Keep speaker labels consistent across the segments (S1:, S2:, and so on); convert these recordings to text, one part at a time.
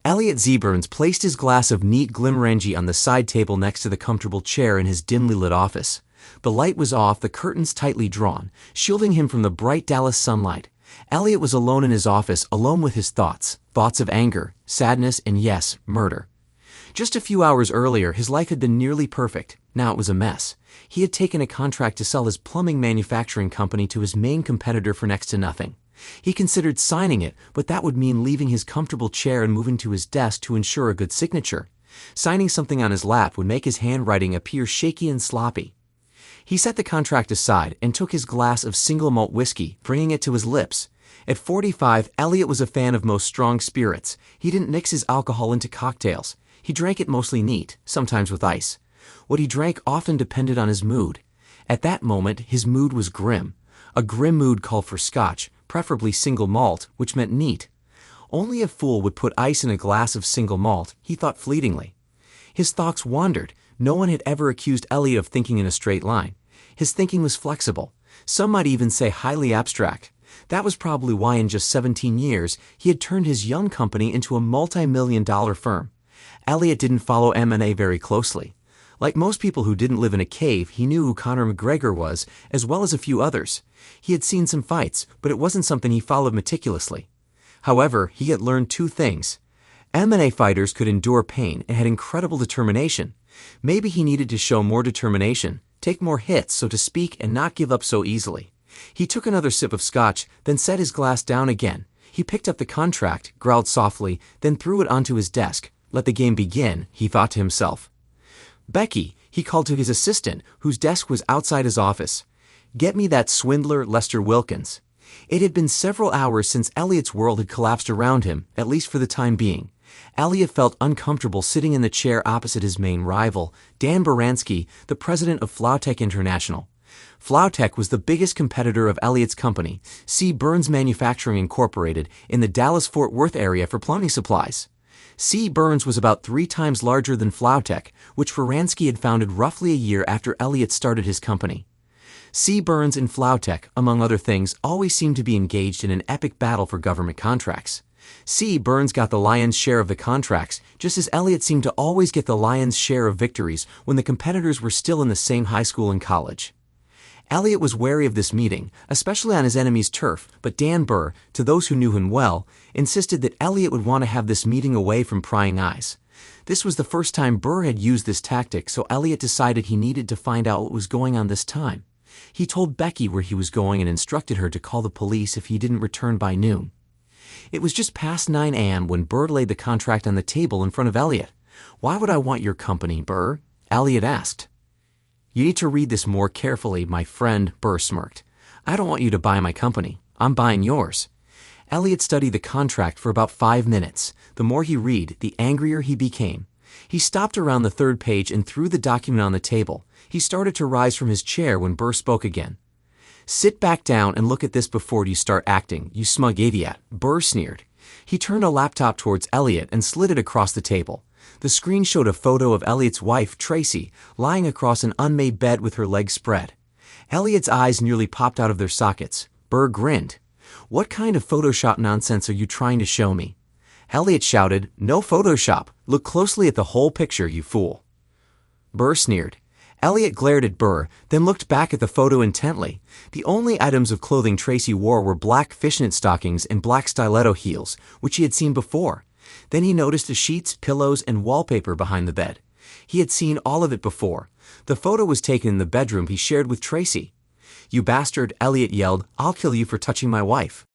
S1: Elliot Z. Burns placed his glass of neat Glimmerangi on the side table next to the comfortable chair in his dimly lit office. The light was off, the curtains tightly drawn, shielding him from the bright Dallas sunlight. Elliot was alone in his office, alone with his thoughts of anger, sadness, and yes, murder. Just a few hours earlier, his life had been nearly perfect. Now it was a mess. He had taken a contract to sell his plumbing manufacturing company to his main competitor for next to nothing. He considered signing it, but that would mean leaving his comfortable chair and moving to his desk to ensure a good signature. Signing something on his lap would make his handwriting appear shaky and sloppy. He set the contract aside and took his glass of single malt whiskey, bringing it to his lips. At 45, Elliot was a fan of most strong spirits. He didn't mix his alcohol into cocktails. He drank it mostly neat, sometimes with ice. What he drank often depended on his mood. At that moment, his mood was grim. A grim mood called for scotch, preferably single malt, which meant neat. Only a fool would put ice in a glass of single malt, he thought fleetingly. His thoughts wandered. No one had ever accused Elliot of thinking in a straight line. His thinking was flexible. Some might even say highly abstract. That was probably why in just 17 years, he had turned his young company into a multi-million-dollar firm. Elliot didn't follow M&A very closely. Like most people who didn't live in a cave, he knew who Conor McGregor was, as well as a few others. He had seen some fights, but it wasn't something he followed meticulously. However, he had learned two things. M&A fighters could endure pain and had incredible determination. Maybe he needed to show more determination, take more hits, so to speak, and not give up so easily. He took another sip of scotch, then set his glass down again. He picked up the contract, growled softly, then threw it onto his desk. Let the game begin, he thought to himself. Becky, he called to his assistant, whose desk was outside his office. Get me that swindler, Lester Wilkins. It had been several hours since Elliot's world had collapsed around him, at least for the time being. Elliot felt uncomfortable sitting in the chair opposite his main rival, Dan Baranski, the president of Flowtech International. Flowtech was the biggest competitor of Elliot's company, C. Burns Manufacturing Incorporated, in the Dallas-Fort Worth area for plumbing supplies. C. Burns was about 3 times larger than Flowtech, which Baranski had founded roughly a year after Elliot started his company. C. Burns and Flowtech, among other things, always seemed to be engaged in an epic battle for government contracts. C. Burns got the lion's share of the contracts, just as Elliot seemed to always get the lion's share of victories when the competitors were still in the same high school and college. Elliot was wary of this meeting, especially on his enemy's turf, but Dan Burr, to those who knew him well, insisted that Elliot would want to have this meeting away from prying eyes. This was the first time Burr had used this tactic, so Elliot decided he needed to find out what was going on this time. He told Becky where he was going and instructed her to call the police if he didn't return by noon. It was just past 9 a.m. when Burr laid the contract on the table in front of Elliot. "Why would I want your company, Burr?" Elliot asked. "You need to read this more carefully, my friend," Burr smirked. "I don't want you to buy my company. I'm buying yours." Elliot studied the contract for about 5 minutes. The more he read, the angrier he became. He stopped around the 3rd page and threw the document on the table. He started to rise from his chair when Burr spoke again. "Sit back down and look at this before you start acting, you smug idiot," Burr sneered. He turned a laptop towards Elliot and slid it across the table. The screen showed a photo of Elliot's wife, Tracy, lying across an unmade bed with her legs spread. Elliot's eyes nearly popped out of their sockets. Burr grinned. "What kind of Photoshop nonsense are you trying to show me?" Elliot shouted, "No Photoshop. Look closely at the whole picture, you fool." Burr sneered. Elliot glared at Burr, then looked back at the photo intently. The only items of clothing Tracy wore were black fishnet stockings and black stiletto heels, which he had seen before. Then he noticed the sheets, pillows, and wallpaper behind the bed. He had seen all of it before. The photo was taken in the bedroom he shared with Tracy. "You bastard," Elliot yelled, "I'll kill you for touching my wife."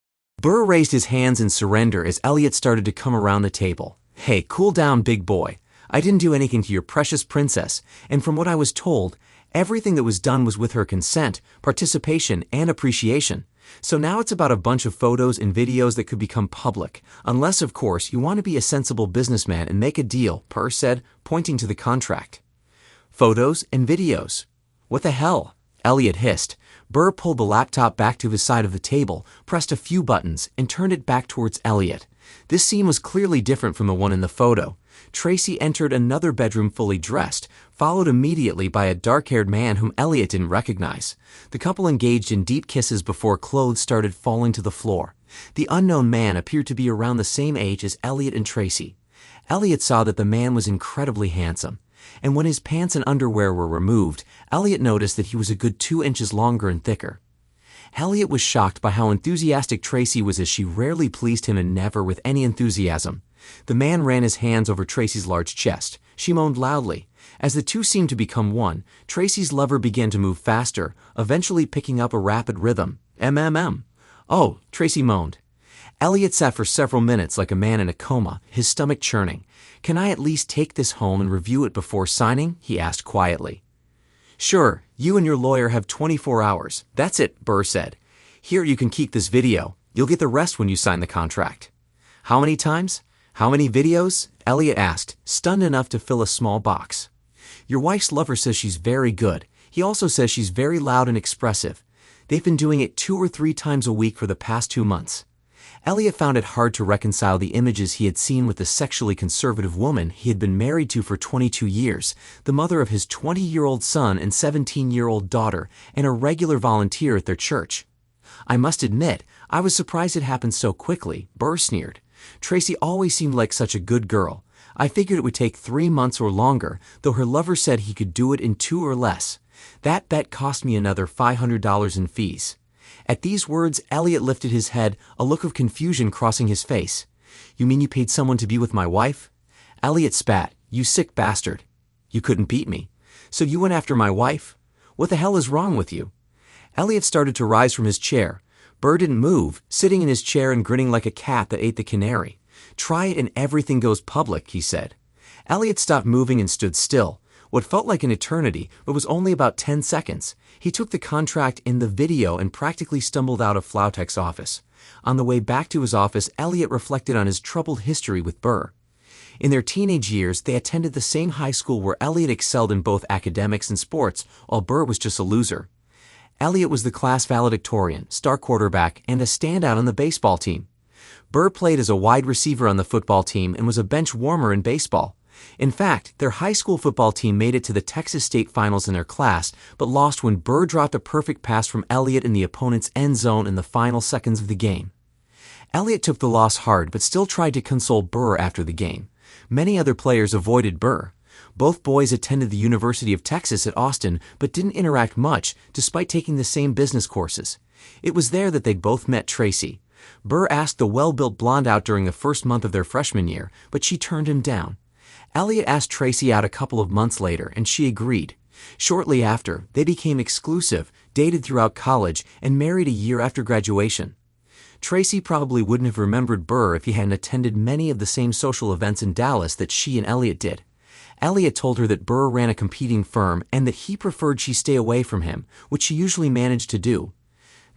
S1: Burr raised his hands in surrender as Elliot started to come around the table. "Hey, cool down, big boy. I didn't do anything to your precious princess, and from what I was told, everything that was done was with her consent, participation, and appreciation. So now it's about a bunch of photos and videos that could become public, unless, of course, you want to be a sensible businessman and make a deal," Burr said, pointing to the contract. "Photos and videos. What the hell?" Elliot hissed. Burr pulled the laptop back to his side of the table, pressed a few buttons, and turned it back towards Elliot. This scene was clearly different from the one in the photo. Tracy entered another bedroom fully dressed, followed immediately by a dark-haired man whom Elliot didn't recognize. The couple engaged in deep kisses before clothes started falling to the floor. The unknown man appeared to be around the same age as Elliot and Tracy. Elliot saw that the man was incredibly handsome. And when his pants and underwear were removed, Elliot noticed that he was a good 2 inches longer and thicker. Elliot was shocked by how enthusiastic Tracy was, as she rarely pleased him and never with any enthusiasm. The man ran his hands over Tracy's large chest. She moaned loudly. As the two seemed to become one, Tracy's lover began to move faster, eventually picking up a rapid rhythm. MMM. Oh, Tracy moaned. Elliot sat for several minutes like a man in a coma, his stomach churning. Can I at least take this home and review it before signing? He asked quietly. Sure, you and your lawyer have 24 hours. That's it, Burr said. Here, you can keep this video. You'll get the rest when you sign the contract. How many times? How many videos? Elliot asked, stunned enough to fill a small box. Your wife's lover says she's very good. He also says she's very loud and expressive. They've been doing it 2 or 3 times a week for the past 2 months. Elliot found it hard to reconcile the images he had seen with the sexually conservative woman he had been married to for 22 years, the mother of his 20-year-old son and 17-year-old daughter, and a regular volunteer at their church. I must admit, I was surprised it happened so quickly, Burr sneered. Tracy always seemed like such a good girl. I figured it would take 3 months or longer, though her lover said he could do it in 2 or less. That bet cost me another $500 in fees. At these words, Elliot lifted his head, a look of confusion crossing his face. You mean you paid someone to be with my wife? Elliot spat. You sick bastard. You couldn't beat me. So you went after my wife? What the hell is wrong with you? Elliot started to rise from his chair. Burr didn't move, sitting in his chair and grinning like a cat that ate the canary. Try it and everything goes public, he said. Elliot stopped moving and stood still. What felt like an eternity, but was only about 10 seconds. He took the contract in the video and practically stumbled out of Flautek's office. On the way back to his office, Elliot reflected on his troubled history with Burr. In their teenage years, they attended the same high school where Elliot excelled in both academics and sports, while Burr was just a loser. Elliot was the class valedictorian, star quarterback, and a standout on the baseball team. Burr played as a wide receiver on the football team and was a bench warmer in baseball. In fact, their high school football team made it to the Texas State Finals in their class, but lost when Burr dropped a perfect pass from Elliot in the opponent's end zone in the final seconds of the game. Elliot took the loss hard, but still tried to console Burr after the game. Many other players avoided Burr. Both boys attended the University of Texas at Austin, but didn't interact much, despite taking the same business courses. It was there that they'd both met Tracy. Burr asked the well-built blonde out during the first month of their freshman year, but she turned him down. Elliot asked Tracy out a couple of months later, and she agreed. Shortly after, they became exclusive, dated throughout college, and married a year after graduation. Tracy probably wouldn't have remembered Burr if he hadn't attended many of the same social events in Dallas that she and Elliot did. Elliot told her that Burr ran a competing firm and that he preferred she stay away from him, which she usually managed to do.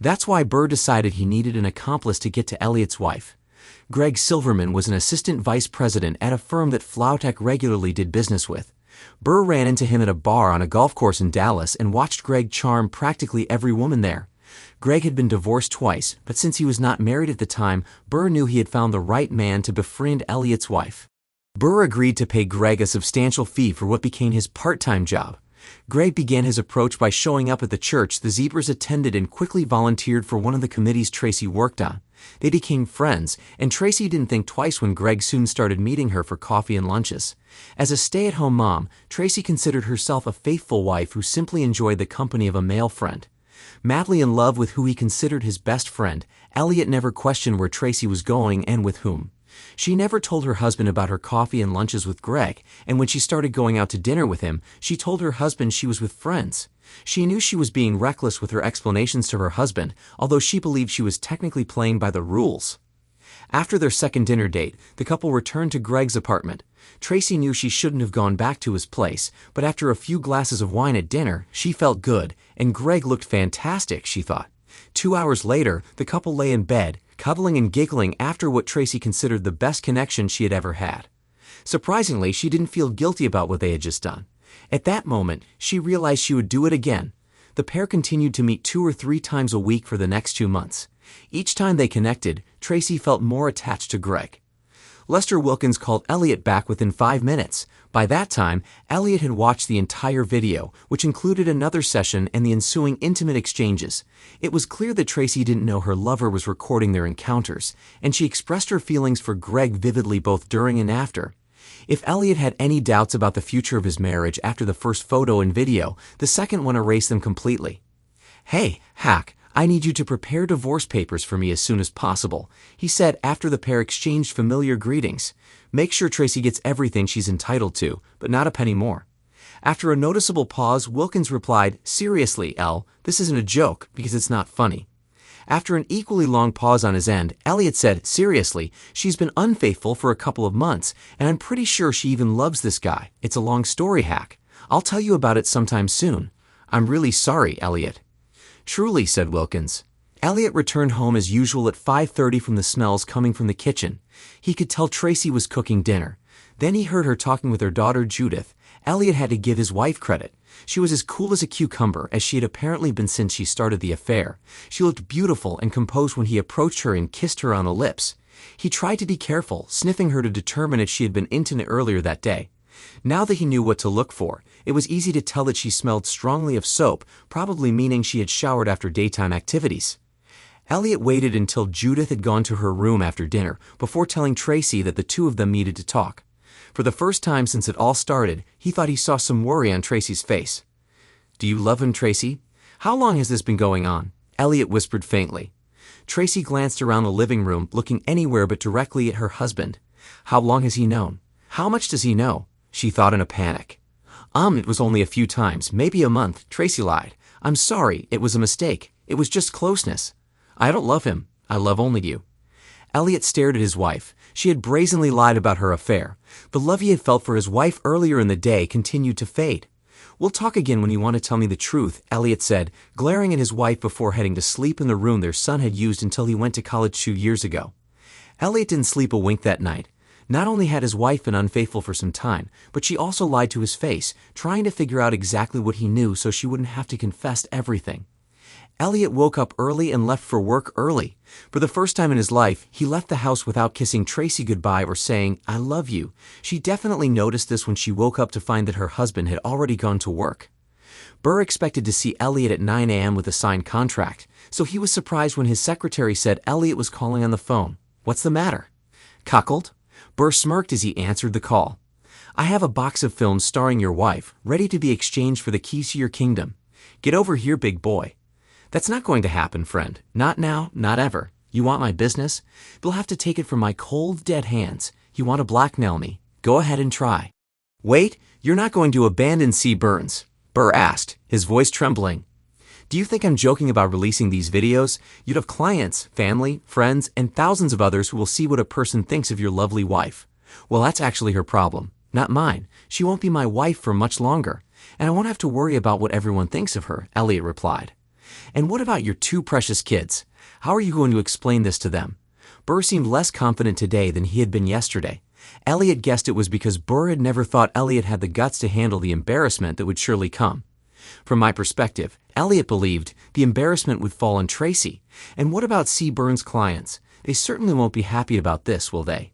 S1: That's why Burr decided he needed an accomplice to get to Elliot's wife. Greg Silverman was an assistant vice president at a firm that Flautek regularly did business with. Burr ran into him at a bar on a golf course in Dallas and watched Greg charm practically every woman there. Greg had been divorced twice, but since he was not married at the time, Burr knew he had found the right man to befriend Elliot's wife. Burr agreed to pay Greg a substantial fee for what became his part-time job. Greg began his approach by showing up at the church the Zebras attended and quickly volunteered for one of the committees Tracy worked on. They became friends, and Tracy didn't think twice when Greg soon started meeting her for coffee and lunches. As a stay-at-home mom, Tracy considered herself a faithful wife who simply enjoyed the company of a male friend. Madly in love with who he considered his best friend, Elliot never questioned where Tracy was going and with whom. She never told her husband about her coffee and lunches with Greg, and when she started going out to dinner with him, she told her husband she was with friends. She knew she was being reckless with her explanations to her husband, although she believed she was technically playing by the rules. After their second dinner date, the couple returned to Greg's apartment. Tracy knew she shouldn't have gone back to his place, but after a few glasses of wine at dinner, she felt good, and Greg looked fantastic, she thought. 2 hours later, the couple lay in bed, cuddling and giggling after what Tracy considered the best connection she had ever had. Surprisingly, she didn't feel guilty about what they had just done. At that moment, she realized she would do it again. The pair continued to meet 2 or 3 times a week for the next 2 months. Each time they connected, Tracy felt more attached to Greg. Lester Wilkins called Elliot back within 5 minutes. By that time, Elliot had watched the entire video, which included another session and the ensuing intimate exchanges. It was clear that Tracy didn't know her lover was recording their encounters, and she expressed her feelings for Greg vividly both during and after. If Elliot had any doubts about the future of his marriage after the first photo and video, the second one erased them completely. "Hey, Hack, I need you to prepare divorce papers for me as soon as possible," he said after the pair exchanged familiar greetings. "Make sure Tracy gets everything she's entitled to, but not a penny more." After a noticeable pause, Wilkins replied, "Seriously, Elle, this isn't a joke because it's not funny." After an equally long pause on his end, Elliot said, "Seriously, she's been unfaithful for a couple of months, and I'm pretty sure she even loves this guy. It's a long story, Hack. I'll tell you about it sometime soon. I'm really sorry, Elliot." "Truly," said Wilkins. Elliot returned home as usual at 5:30 from the smells coming from the kitchen. He could tell Tracy was cooking dinner. Then he heard her talking with her daughter Judith. Elliot had to give his wife credit. She was as cool as a cucumber, as she had apparently been since she started the affair. She looked beautiful and composed when he approached her and kissed her on the lips. He tried to be careful, sniffing her to determine if she had been intimate earlier that day. Now that he knew what to look for, it was easy to tell that she smelled strongly of soap, probably meaning she had showered after daytime activities. Elliot waited until Judith had gone to her room after dinner before telling Tracy that the two of them needed to talk. For the first time since it all started, he thought he saw some worry on Tracy's face. "Do you love him, Tracy? How long has this been going on?" Elliot whispered faintly. Tracy glanced around the living room, looking anywhere but directly at her husband. "How long has he known? How much does he know?" she thought in a panic. It was only a few times, maybe a month," Tracy lied. "I'm sorry, it was a mistake. It was just closeness. I don't love him. I love only you." Elliot stared at his wife. She had brazenly lied about her affair. The love he had felt for his wife earlier in the day continued to fade. "We'll talk again when you want to tell me the truth," Elliot said, glaring at his wife before heading to sleep in the room their son had used until he went to college 2 years ago. Elliot didn't sleep a wink that night. Not only had his wife been unfaithful for some time, but she also lied to his face, trying to figure out exactly what he knew so she wouldn't have to confess everything. Elliot woke up early and left for work early. For the first time in his life, he left the house without kissing Tracy goodbye or saying, "I love you." She definitely noticed this when she woke up to find that her husband had already gone to work. Burr expected to see Elliot at 9 a.m. with a signed contract, so he was surprised when his secretary said Elliot was calling on the phone. "What's the matter?" "Cuckold?" Burr smirked as he answered the call. "I have a box of films starring your wife, ready to be exchanged for the keys to your kingdom. Get over here, big boy." "That's not going to happen, friend. Not now, not ever. You want my business? You'll have to take it from my cold, dead hands. You want to blackmail me? Go ahead and try." "Wait, you're not going to abandon C. Burns?" Burr asked, his voice trembling. "Do you think I'm joking about releasing these videos? You'd have clients, family, friends, and thousands of others who will see what a person thinks of your lovely wife. Well, that's actually her problem, not mine. She won't be my wife for much longer, and I won't have to worry about what everyone thinks of her," Elliot replied. "And what about your 2 precious kids? How are you going to explain this to them?" Burr seemed less confident today than he had been yesterday. Elliot guessed it was because Burr had never thought Elliot had the guts to handle the embarrassment that would surely come. From my perspective, Elliot believed the embarrassment would fall on Tracy. And what about C. Burns' clients? They certainly won't be happy about this, will they?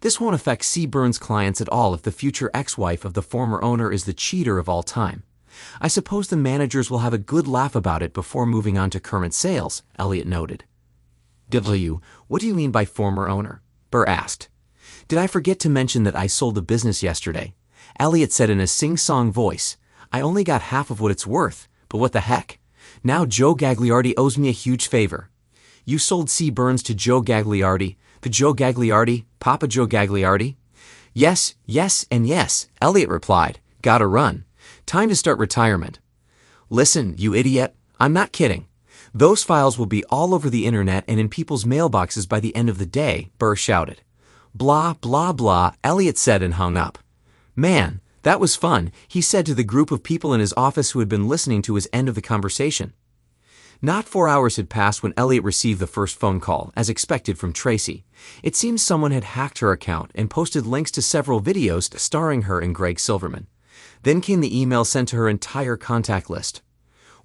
S1: This won't affect C. Burns' clients at all if the future ex-wife of the former owner is the cheater of all time. I suppose the managers will have a good laugh about it before moving on to current sales, Elliot noted. What do you mean by former owner?" Burr asked. "Did I forget to mention that I sold the business yesterday?" Elliot said in a sing-song voice. "I only got half of what it's worth, but what the heck? Now Joe Gagliardi owes me a huge favor." "You sold C. Burns to Joe Gagliardi, the Joe Gagliardi, Papa Joe Gagliardi?" Yes, and yes," Elliot replied. "Gotta run. Time to start retirement." "Listen, you idiot, I'm not kidding. Those files will be all over the internet and in people's mailboxes by the end of the day," Burr shouted. "Blah, blah, blah," Elliot said and hung up. "Man, that was fun," he said to the group of people in his office who had been listening to his end of the conversation. Not 4 hours had passed when Elliot received the first phone call, as expected from Tracy. It seems someone had hacked her account and posted links to several videos starring her and Greg Silverman. Then came the email sent to her entire contact list.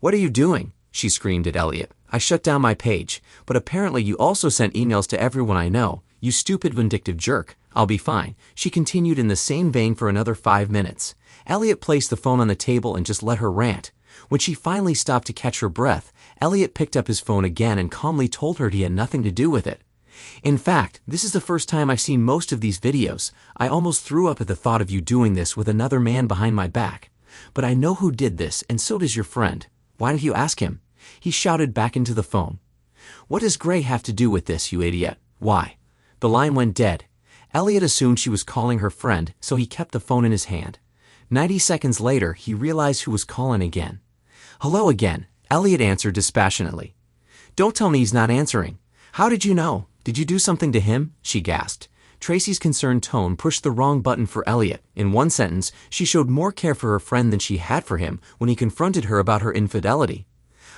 S1: "What are you doing?" she screamed at Elliot. "I shut down my page, but apparently you also sent emails to everyone I know. You stupid, vindictive jerk. I'll be fine," she continued in the same vein for another 5 minutes. Elliot placed the phone on the table and just let her rant. When she finally stopped to catch her breath, Elliot picked up his phone again and calmly told her he had nothing to do with it. In fact, this is the first time I've seen most of these videos. I almost threw up at the thought of you doing this with another man behind my back. But I know who did this, and so does your friend. Why don't you ask him? He shouted back into the phone. What does Gray have to do with this, you idiot? Why? The line went dead. Elliot assumed she was calling her friend, so he kept the phone in his hand. 90 seconds later, he realized who was calling again. Hello again, Elliot answered dispassionately. Don't tell me he's not answering. How did you know? Did you do something to him? She gasped. Tracy's concerned tone pushed the wrong button for Elliot. In one sentence, she showed more care for her friend than she had for him when he confronted her about her infidelity.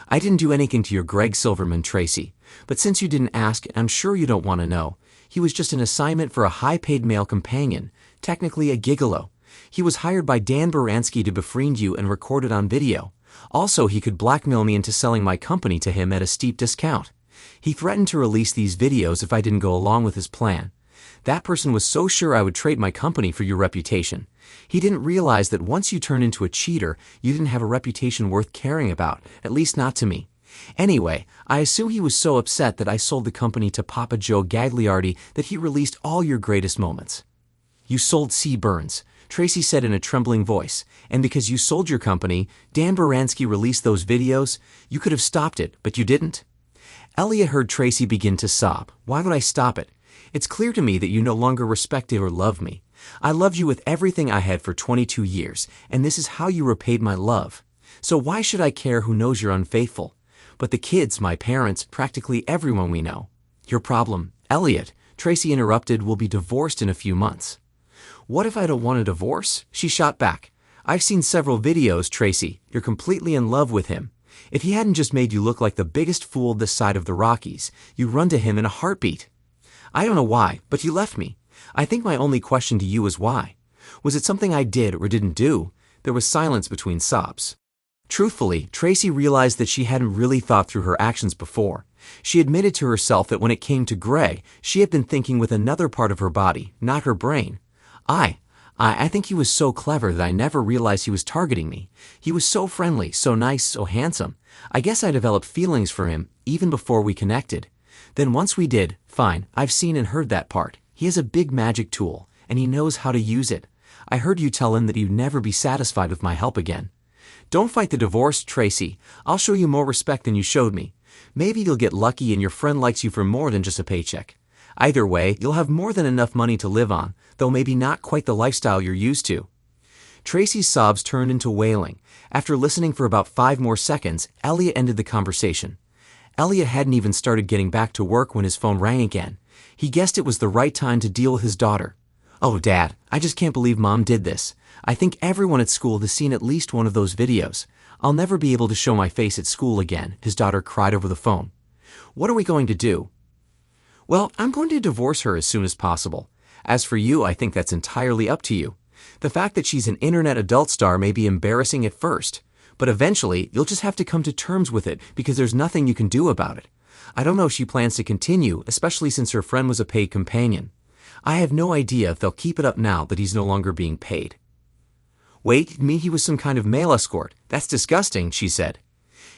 S1: I didn't do anything to your Greg Silverman, Tracy. But since you didn't ask, and I'm sure you don't want to know, he was just an assignment for a high-paid male companion, technically a gigolo. He was hired by Dan Baranski to befriend you and record it on video. Also, he could blackmail me into selling my company to him at a steep discount. He threatened to release these videos if I didn't go along with his plan. That person was so sure I would trade my company for your reputation. He didn't realize that once you turn into a cheater, you didn't have a reputation worth caring about, at least not to me. Anyway, I assume he was so upset that I sold the company to Papa Joe Gagliardi that he released all your greatest moments. You sold C. Burns, Tracy said in a trembling voice, and because you sold your company, Dan Baranski released those videos. You could have stopped it, but you didn't. Elliot heard Tracy begin to sob. Why would I stop it? It's clear to me that you no longer respect or love me. I loved you with everything I had for 22 years, and this is how you repaid my love. So why should I care who knows you're unfaithful? But the kids, my parents, practically everyone we know. Your problem, Elliot, Tracy interrupted, will be divorced in a few months. What if I don't want a divorce? She shot back. I've seen several videos, Tracy. You're completely in love with him. If he hadn't just made you look like the biggest fool this side of the Rockies, you'd run to him in a heartbeat. I don't know why, but you left me. I think my only question to you is why. Was it something I did or didn't do? There was silence between sobs. Truthfully, Tracy realized that she hadn't really thought through her actions before. She admitted to herself that when it came to Greg, she had been thinking with another part of her body, not her brain. I think he was so clever that I never realized he was targeting me. He was so friendly, so nice, so handsome. I guess I developed feelings for him even before we connected. Then once we did, fine, I've seen and heard that part. He has a big magic tool, and he knows how to use it. I heard you tell him that you'd never be satisfied with my help again. Don't fight the divorce, Tracy. I'll show you more respect than you showed me. Maybe you'll get lucky and your friend likes you for more than just a paycheck. Either way, you'll have more than enough money to live on, though maybe not quite the lifestyle you're used to. Tracy's sobs turned into wailing. After listening for about 5 more seconds, Elliot ended the conversation. Elliot hadn't even started getting back to work when his phone rang again. He guessed it was the right time to deal with his daughter. Oh, Dad, I just can't believe Mom did this. I think everyone at school has seen at least one of those videos. I'll never be able to show my face at school again, his daughter cried over the phone. What are we going to do? Well, I'm going to divorce her as soon as possible. As for you, I think that's entirely up to you. The fact that she's an internet adult star may be embarrassing at first, but eventually you'll just have to come to terms with it because there's nothing you can do about it. I don't know if she plans to continue, especially since her friend was a paid companion. I have no idea if they'll keep it up now that he's no longer being paid. Wait, you mean he was some kind of male escort? That's disgusting, she said.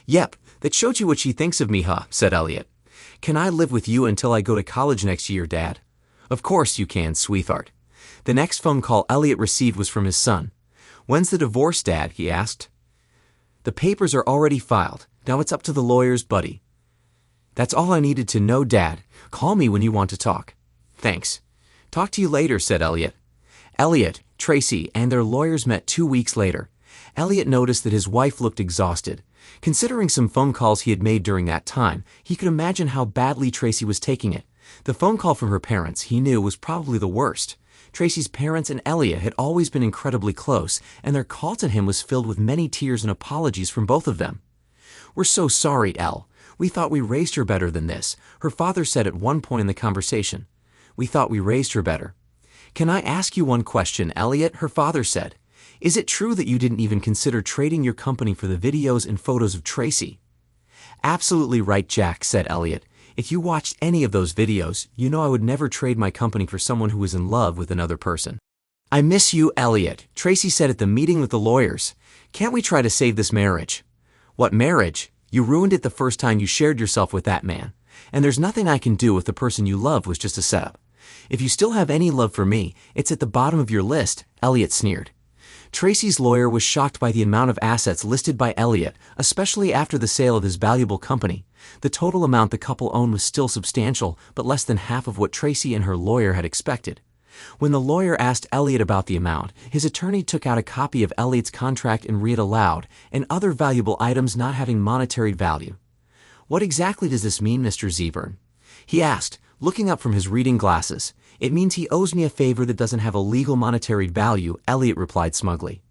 S1: Yep, that showed you what she thinks of me, huh? Said Elliot. Can I live with you until I go to college next year, Dad? Of course you can, sweetheart. The next phone call Elliot received was from his son. When's the divorce, Dad? He asked. The papers are already filed. Now it's up to the lawyers, buddy. That's all I needed to know, Dad. Call me when you want to talk. Thanks. Talk to you later, said Elliot. Elliot, Tracy, and their lawyers met 2 weeks later. Elliot noticed that his wife looked exhausted. Considering some phone calls he had made during that time, he could imagine how badly Tracy was taking it. The phone call from her parents, he knew, was probably the worst. Tracy's parents and Elliot had always been incredibly close, and their call to him was filled with many tears and apologies from both of them. We're so sorry, Elle. We thought we raised her better than this, her father said at one point in the conversation. We thought we raised her better. Can I ask you one question, Elliot? Her father said. Is it true that you didn't even consider trading your company for the videos and photos of Tracy? Absolutely right, Jack, said Elliot. If you watched any of those videos, you know I would never trade my company for someone who was in love with another person. I miss you, Elliot, Tracy said at the meeting with the lawyers. Can't we try to save this marriage? What marriage? You ruined it the first time you shared yourself with that man. And there's nothing I can do if the person you love was just a setup. If you still have any love for me, it's at the bottom of your list, Elliot sneered. Tracy's lawyer was shocked by the amount of assets listed by Elliot, especially after the sale of his valuable company. The total amount the couple owned was still substantial, but less than half of what Tracy and her lawyer had expected. When the lawyer asked Elliot about the amount, his attorney took out a copy of Elliot's contract and read aloud, and other valuable items not having monetary value. "What exactly does this mean, Mr. Zevern?" he asked, looking up from his reading glasses. "It means he owes me a favor that doesn't have a legal monetary value," Elliot replied smugly.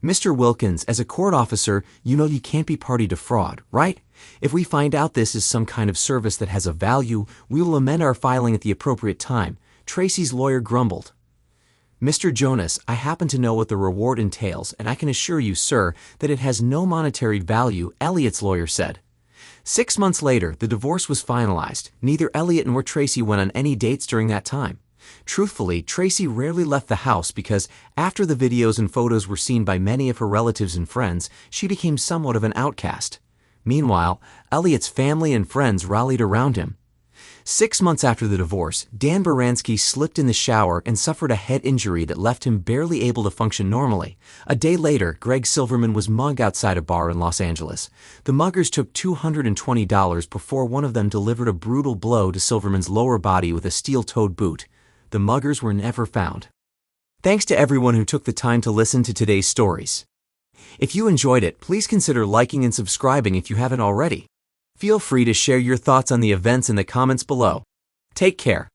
S1: "Mr. Wilkins, as a court officer, you know you can't be party to fraud, right? If we find out this is some kind of service that has a value, we will amend our filing at the appropriate time," Tracy's lawyer grumbled. "Mr. Jonas, I happen to know what the reward entails, and I can assure you, sir, that it has no monetary value," Elliot's lawyer said. 6 months later, the divorce was finalized. Neither Elliot nor Tracy went on any dates during that time. Truthfully, Tracy rarely left the house because, after the videos and photos were seen by many of her relatives and friends, she became somewhat of an outcast. Meanwhile, Elliot's family and friends rallied around him. 6 months after the divorce, Dan Baranski slipped in the shower and suffered a head injury that left him barely able to function normally. A day later, Greg Silverman was mugged outside a bar in Los Angeles. The muggers took $220 before one of them delivered a brutal blow to Silverman's lower body with a steel-toed boot. The muggers were never found. Thanks to everyone who took the time to listen to today's stories. If you enjoyed it, please consider liking and subscribing if you haven't already. Feel free to share your thoughts on the events in the comments below. Take care.